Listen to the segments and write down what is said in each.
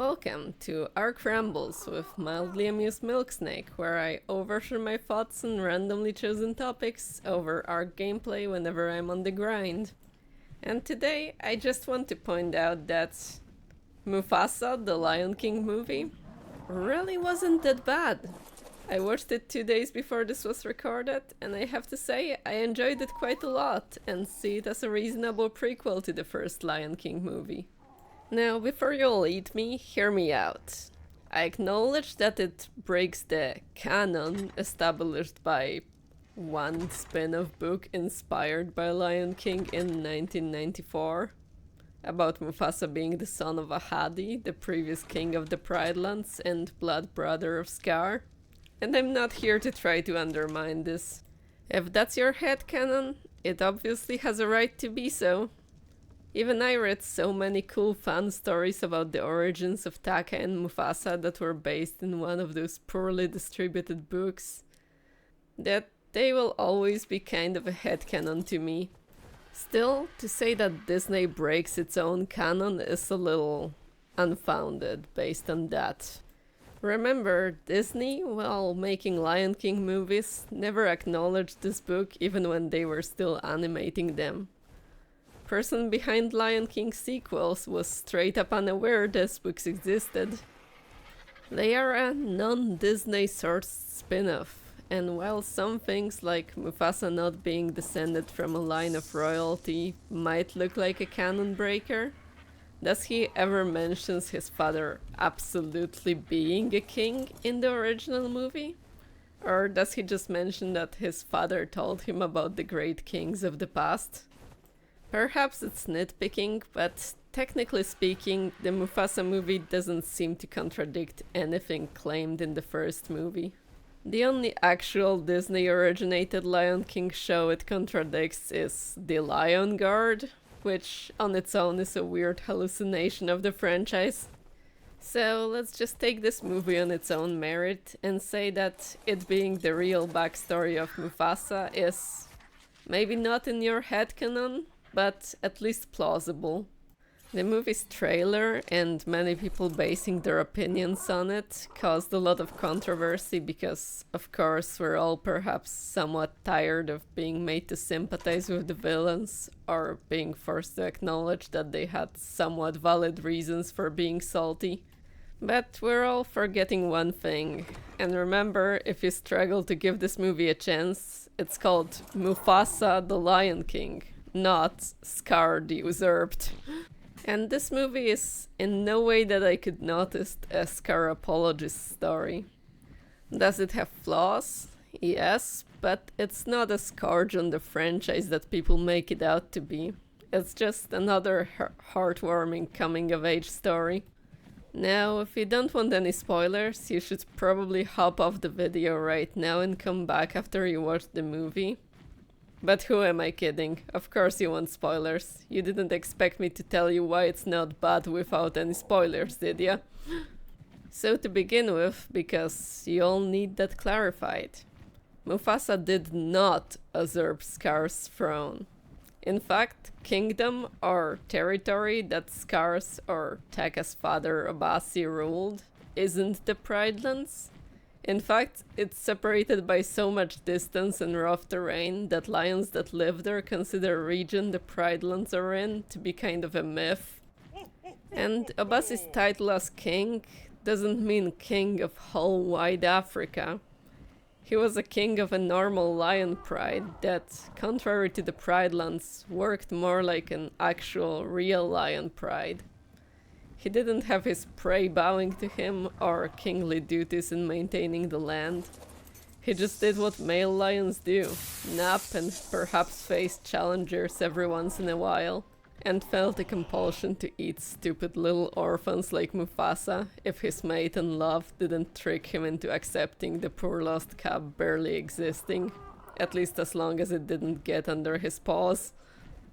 Welcome to Arc Rambles with mildly amused Milksnake, where I overshare my thoughts on randomly chosen topics over Arc gameplay whenever I'm on the grind. And today, I just want to point out that Mufasa, the Lion King movie, really wasn't that bad. I watched it 2 days before this was recorded, and I have to say, I enjoyed it quite a lot and see it as a reasonable prequel to the first Lion King movie. Now, before you all eat me, hear me out. I acknowledge that it breaks the canon established by one spin-off book inspired by Lion King in 1994, about Mufasa being the son of Ahadi, the previous king of the Pride Lands and blood brother of Scar. And I'm not here to try to undermine this. If that's your headcanon, it obviously has a right to be so. Even I read so many cool fan stories about the origins of Taka and Mufasa that were based in one of those poorly distributed books, that they will always be kind of a headcanon to me. Still, to say that Disney breaks its own canon is a little unfounded based on that. Remember, Disney, while making Lion King movies, never acknowledged this book even when they were still animating them. Person behind Lion King sequels was straight up unaware these books existed. They are a non-Disney sourced spin-off, and while some things like Mufasa not being descended from a line of royalty might look like a canon breaker, does he ever mentions his father absolutely being a king in the original movie? Or does he just mention that his father told him about the great kings of the past? Perhaps it's nitpicking, but technically speaking, the Mufasa movie doesn't seem to contradict anything claimed in the first movie. The only actual Disney-originated Lion King show it contradicts is The Lion Guard, which on its own is a weird hallucination of the franchise. So let's just take this movie on its own merit and say that it being the real backstory of Mufasa is maybe not in your headcanon, but at least plausible. The movie's trailer and many people basing their opinions on it caused a lot of controversy because, of course, we're all perhaps somewhat tired of being made to sympathize with the villains or being forced to acknowledge that they had somewhat valid reasons for being salty. But we're all forgetting one thing. And remember, if you struggle to give this movie a chance, it's called Mufasa the Lion King, not Scar the Usurped. And this movie is in no way that I could notice a Scar apologist story. Does it have flaws? Yes, but it's not a scourge on the franchise that people make it out to be. It's just another heartwarming coming-of-age story. Now, if you don't want any spoilers, you should probably hop off the video right now and come back after you watch the movie. But who am I kidding? Of course you want spoilers. You didn't expect me to tell you why it's not bad without any spoilers, did ya? So to begin with, because you all need that clarified, Mufasa did not usurp Scar's throne. In fact, kingdom or territory that Scar's or Taka's father Abasi ruled isn't the Pride Lands. In fact, it's separated by so much distance and rough terrain that lions that live there consider region the Pride Lands are in to be kind of a myth. And Abasi's title as king doesn't mean king of whole wide Africa. He was a king of a normal lion pride that, contrary to the Pride Lands, worked more like an actual real lion pride. He didn't have his prey bowing to him or kingly duties in maintaining the land. He just did what male lions do, nap and perhaps face challengers every once in a while, and felt a compulsion to eat stupid little orphans like Mufasa if his mate and love didn't trick him into accepting the poor lost cub barely existing, at least as long as it didn't get under his paws.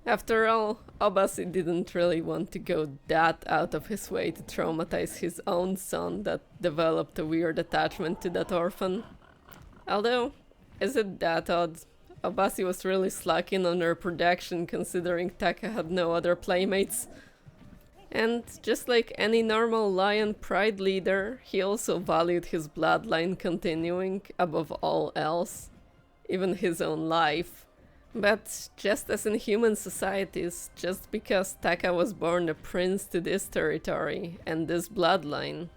After all, Abasi didn't really want to go that out of his way to traumatize his own son that developed a weird attachment to that orphan. Although, is it that odd? Abasi was really slacking on reproduction considering Taka had no other playmates. And just like any normal lion pride leader, he also valued his bloodline continuing above all else, even his own life. But just as in human societies, just because Taka was born a prince to this territory and this bloodline,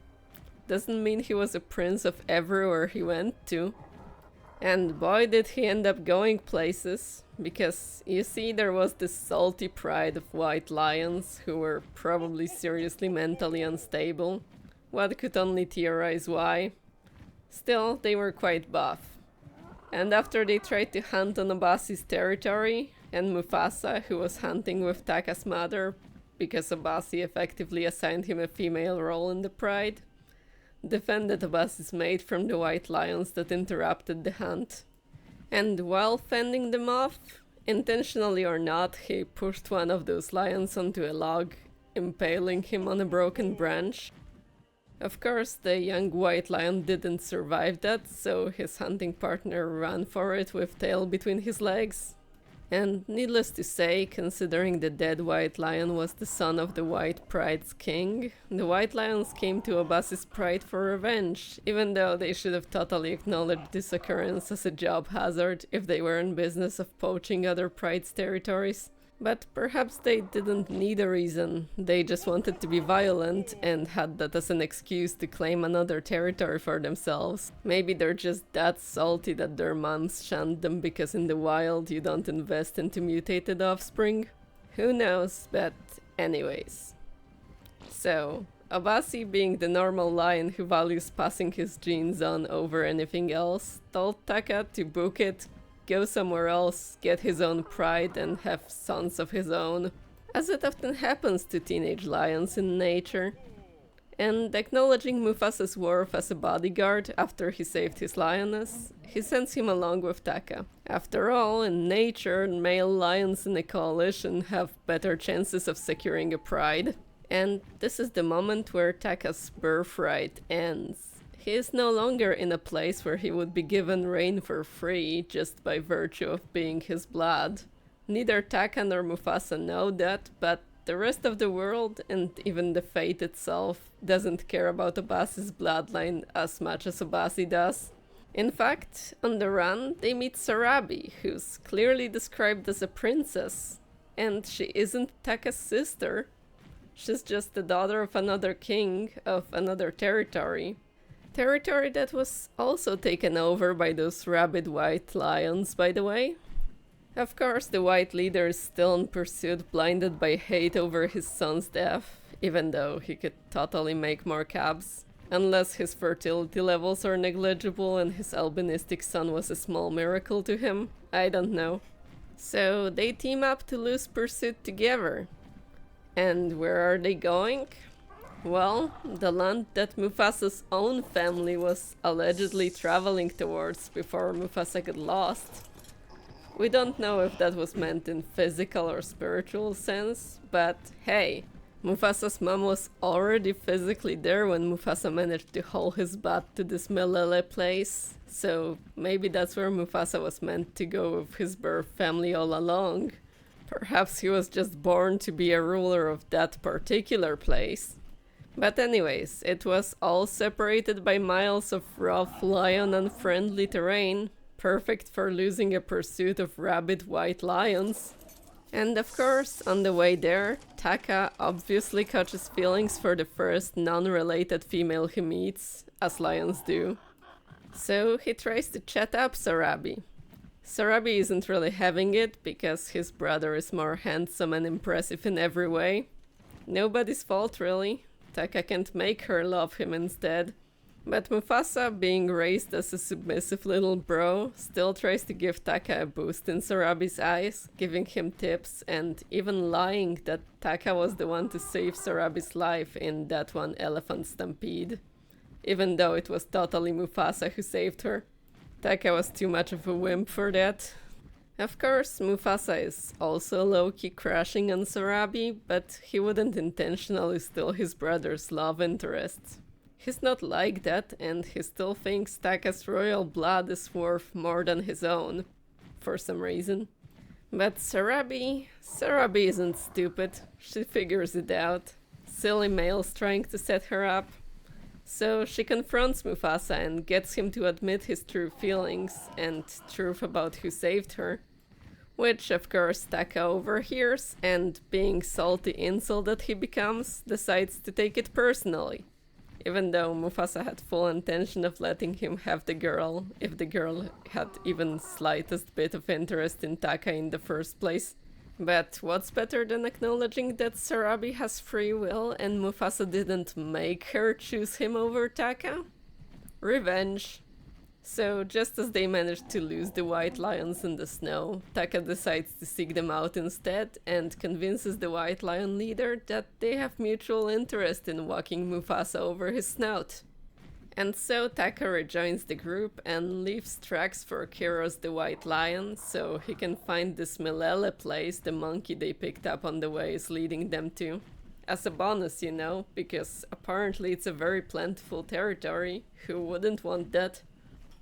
doesn't mean he was a prince of everywhere he went to. And boy did he end up going places, because you see there was this salty pride of white lions who were probably seriously mentally unstable. One could only theorize why. Still, they were quite buff. And after they tried to hunt on Abasi's territory, and Mufasa, who was hunting with Taka's mother, because Abasi effectively assigned him a female role in the pride, defended Abasi's mate from the white lions that interrupted the hunt. And while fending them off, intentionally or not, he pushed one of those lions onto a log, impaling him on a broken branch. Of course, the young white lion didn't survive that, so his hunting partner ran for it with tail between his legs. And needless to say, considering the dead white lion was the son of the white pride's king, the white lions came to Abasi's pride for revenge, even though they should have totally acknowledged this occurrence as a job hazard if they were in business of poaching other pride's territories. But perhaps they didn't need a reason, they just wanted to be violent and had that as an excuse to claim another territory for themselves. Maybe they're just that salty that their moms shunned them because in the wild you don't invest into mutated offspring. Who knows, but anyways. So, Abasi, being the normal lion who values passing his genes on over anything else, told Taka to book it, go somewhere else, get his own pride, and have sons of his own, as it often happens to teenage lions in nature. And acknowledging Mufasa's worth as a bodyguard after he saved his lioness, he sends him along with Taka. After all, in nature, male lions in a coalition have better chances of securing a pride. And this is the moment where Taka's birthright ends. He is no longer in a place where he would be given reign for free just by virtue of being his blood. Neither Taka nor Mufasa know that, but the rest of the world, and even the fate itself, doesn't care about Abasi's bloodline as much as Abasi does. In fact, on the run, they meet Sarabi, who's clearly described as a princess. And she isn't Taka's sister. She's just the daughter of another king of another territory. Territory that was also taken over by those rabid white lions, by the way. Of course, the white leader is still in pursuit, blinded by hate over his son's death, even though he could totally make more cubs. Unless his fertility levels are negligible and his albinistic son was a small miracle to him, I don't know. So they team up to lose pursuit together. And where are they going? Well, the land that Mufasa's own family was allegedly traveling towards before Mufasa got lost. We don't know if that was meant in physical or spiritual sense, but hey, Mufasa's mom was already physically there when Mufasa managed to haul his butt to this Melele place, so maybe that's where Mufasa was meant to go with his birth family all along. Perhaps he was just born to be a ruler of that particular place. But anyways, it was all separated by miles of rough, lion-unfriendly terrain, perfect for losing a pursuit of rabid white lions. And of course, on the way there, Taka obviously catches feelings for the first non-related female he meets, as lions do. So he tries to chat up Sarabi. Sarabi isn't really having it, because his brother is more handsome and impressive in every way. Nobody's fault, really. Taka can't make her love him instead. But Mufasa, being raised as a submissive little bro, still tries to give Taka a boost in Sarabi's eyes, giving him tips and even lying that Taka was the one to save Sarabi's life in that one elephant stampede. Even though it was totally Mufasa who saved her. Taka was too much of a wimp for that. Of course, Mufasa is also low-key crashing on Sarabi, but he wouldn't intentionally steal his brother's love interest. He's not like that, and he still thinks Taka's royal blood is worth more than his own, for some reason. But Sarabi isn't stupid, she figures it out. silly males trying to set her up. So she confronts Mufasa and gets him to admit his true feelings and truth about who saved her. Which, of course, Taka overhears, and being salty insult that he becomes, decides to take it personally. Even though Mufasa had full intention of letting him have the girl, if the girl had even slightest bit of interest in Taka in the first place. But what's better than acknowledging that Sarabi has free will and Mufasa didn't make her choose him over Taka? Revenge. So, just as they managed to lose the white lions in the snow, Taka decides to seek them out instead and convinces the white lion leader that they have mutual interest in walking Mufasa over his snout. And so Taka rejoins the group and leaves tracks for Kiros the white lion so he can find this Milele place the monkey they picked up on the way is leading them to. As a bonus, you know, because apparently it's a very plentiful territory. Who wouldn't want that?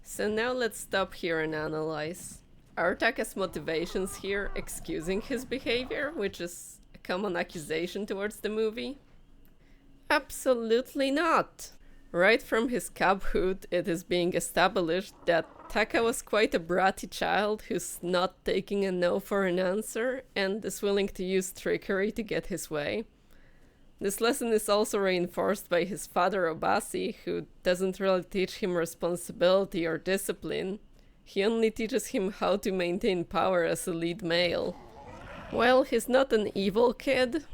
So now let's stop here and analyze. Are Taka's motivations here excusing his behavior, which is a common accusation towards the movie? Absolutely not! Right from his cubhood, it is being established that Taka was quite a bratty child who's not taking a no for an answer and is willing to use trickery to get his way. This lesson is also reinforced by his father Obasi, who doesn't really teach him responsibility or discipline. He only teaches him how to maintain power as a lead male. Well, he's not an evil kid.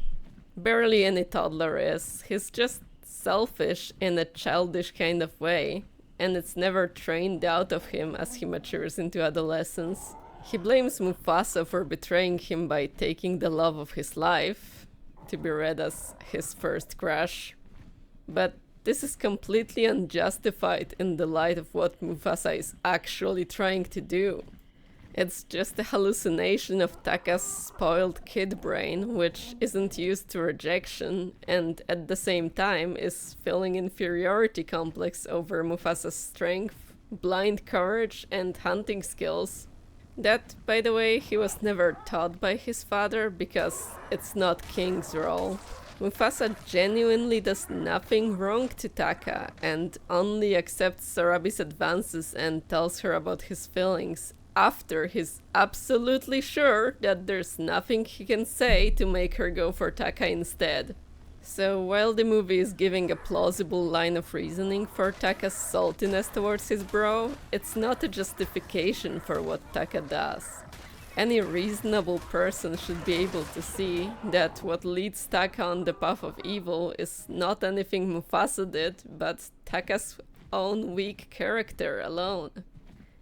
Barely any toddler is. He's just selfish in a childish kind of way, and it's never trained out of him as he matures into adolescence. He blames Mufasa for betraying him by taking the love of his life, to be read as his first crush. But this is completely unjustified in the light of what Mufasa is actually trying to do. It's just a hallucination of Taka's spoiled kid brain, which isn't used to rejection, and at the same time is feeling inferiority complex over Mufasa's strength, blind courage, and hunting skills. That, by the way, he was never taught by his father because it's not King's role. Mufasa genuinely does nothing wrong to Taka and only accepts Sarabi's advances and tells her about his feelings after he's absolutely sure that there's nothing he can say to make her go for Taka instead. So while the movie is giving a plausible line of reasoning for Taka's saltiness towards his bro, it's not a justification for what Taka does. Any reasonable person should be able to see that what leads Taka on the path of evil is not anything Mufasa did, but Taka's own weak character alone.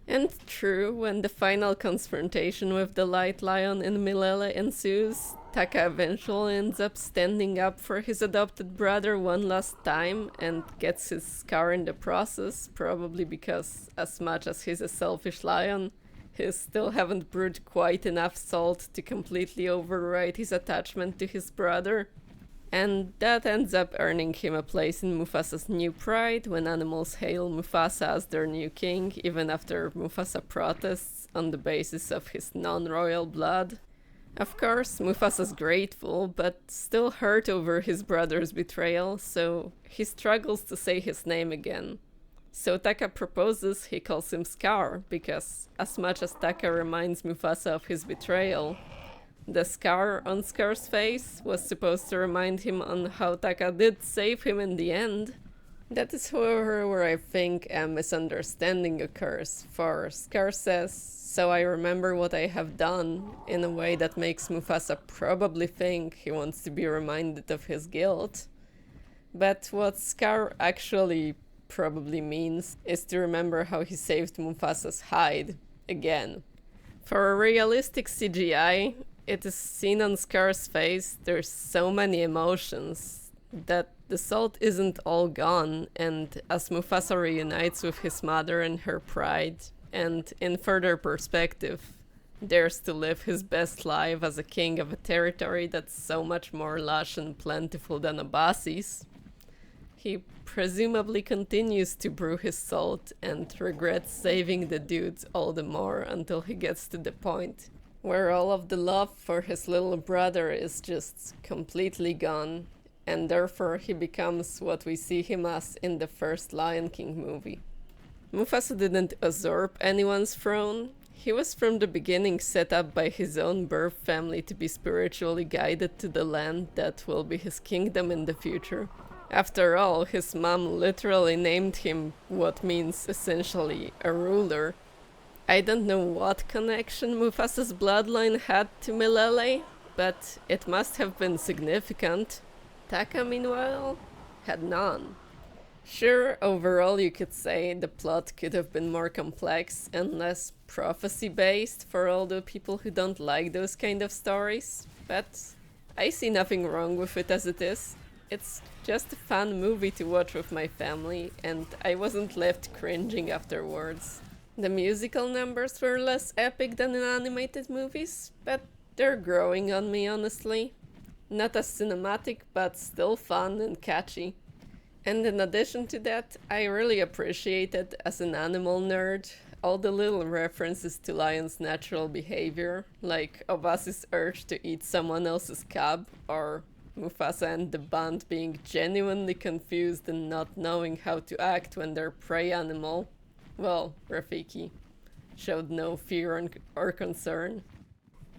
And true, when the final confrontation with the Light Lion in Milele ensues, Taka eventually ends up standing up for his adopted brother one last time and gets his scar in the process, probably because, as much as he's a selfish lion, he still haven't brewed quite enough salt to completely override his attachment to his brother. And that ends up earning him a place in Mufasa's new pride when animals hail Mufasa as their new king, even after Mufasa protests on the basis of his non-royal blood. Of course, Mufasa's grateful, but still hurt over his brother's betrayal, so he struggles to say his name again. So Taka proposes he calls him Scar, because as much as Taka reminds Mufasa of his betrayal, the scar on Scar's face was supposed to remind him on how Taka did save him in the end. That is, however, where I think a misunderstanding occurs, for Scar says, "So I remember what I have done," in a way that makes Mufasa probably think he wants to be reminded of his guilt. But what Scar actually probably means is to remember how he saved Mufasa's hide, again. For a realistic CGI, it is seen on Scar's face, there's so many emotions that the salt isn't all gone, and as Mufasa reunites with his mother and her pride, and in further perspective, dares to live his best life as a king of a territory that's so much more lush and plentiful than Obasi's, he presumably continues to brew his salt and regrets saving the dudes all the more until he gets to the point where all of the love for his little brother is just completely gone, and therefore he becomes what we see him as in the first Lion King movie. Mufasa didn't usurp anyone's throne. He was from the beginning set up by his own birth family to be spiritually guided to the land that will be his kingdom in the future. After all, his mom literally named him what means essentially a ruler. I don't know what connection Mufasa's bloodline had to Milele, but it must have been significant. Taka, meanwhile, had none. Sure, overall you could say the plot could have been more complex and less prophecy-based for all the people who don't like those kind of stories, but I see nothing wrong with it as it is. It's just a fun movie to watch with my family, and I wasn't left cringing afterwards. The musical numbers were less epic than in animated movies, but they're growing on me, honestly. Not as cinematic, but still fun and catchy. And in addition to that, I really appreciated, as an animal nerd, all the little references to lions' natural behavior, like Obasi's urge to eat someone else's cub, or Mufasa and the band being genuinely confused and not knowing how to act when their prey animal, well, Rafiki, showed no fear or concern.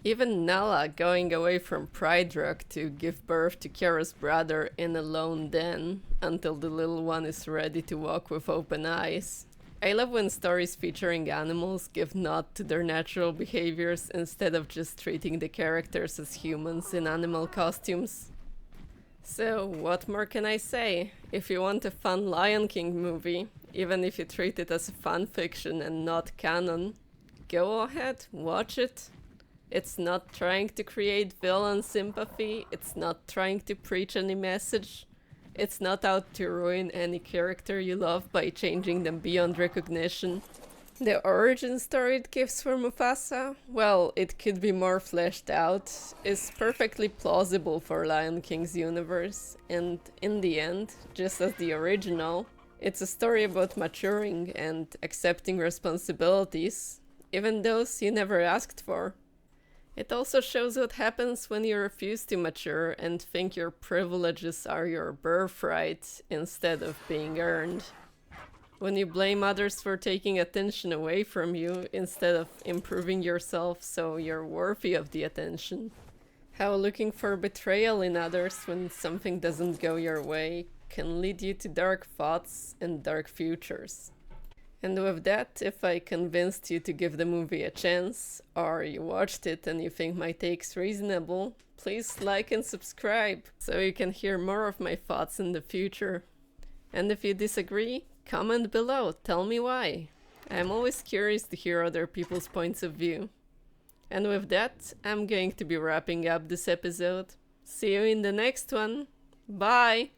Even Nala going away from Pride Rock to give birth to Kiara's brother in a lone den until the little one is ready to walk with open eyes. I love when stories featuring animals give nod to their natural behaviors instead of just treating the characters as humans in animal costumes. So, what more can I say? If you want a fun Lion King movie, even if you treat it as a fan fiction and not canon, go ahead, watch it. It's not trying to create villain sympathy, it's not trying to preach any message, it's not out to ruin any character you love by changing them beyond recognition. The origin story it gives for Mufasa, well, it could be more fleshed out, is perfectly plausible for Lion King's universe, and in the end, just as the original, it's a story about maturing and accepting responsibilities, even those you never asked for. It also shows what happens when you refuse to mature and think your privileges are your birthright instead of being earned. When you blame others for taking attention away from you instead of improving yourself so you're worthy of the attention. How looking for betrayal in others when something doesn't go your way can lead you to dark thoughts and dark futures. And with that, if I convinced you to give the movie a chance, or you watched it and you think my take's reasonable, please like and subscribe so you can hear more of my thoughts in the future. And if you disagree, comment below, tell me why. I'm always curious to hear other people's points of view. And with that, I'm going to be wrapping up this episode. See you in the next one. Bye!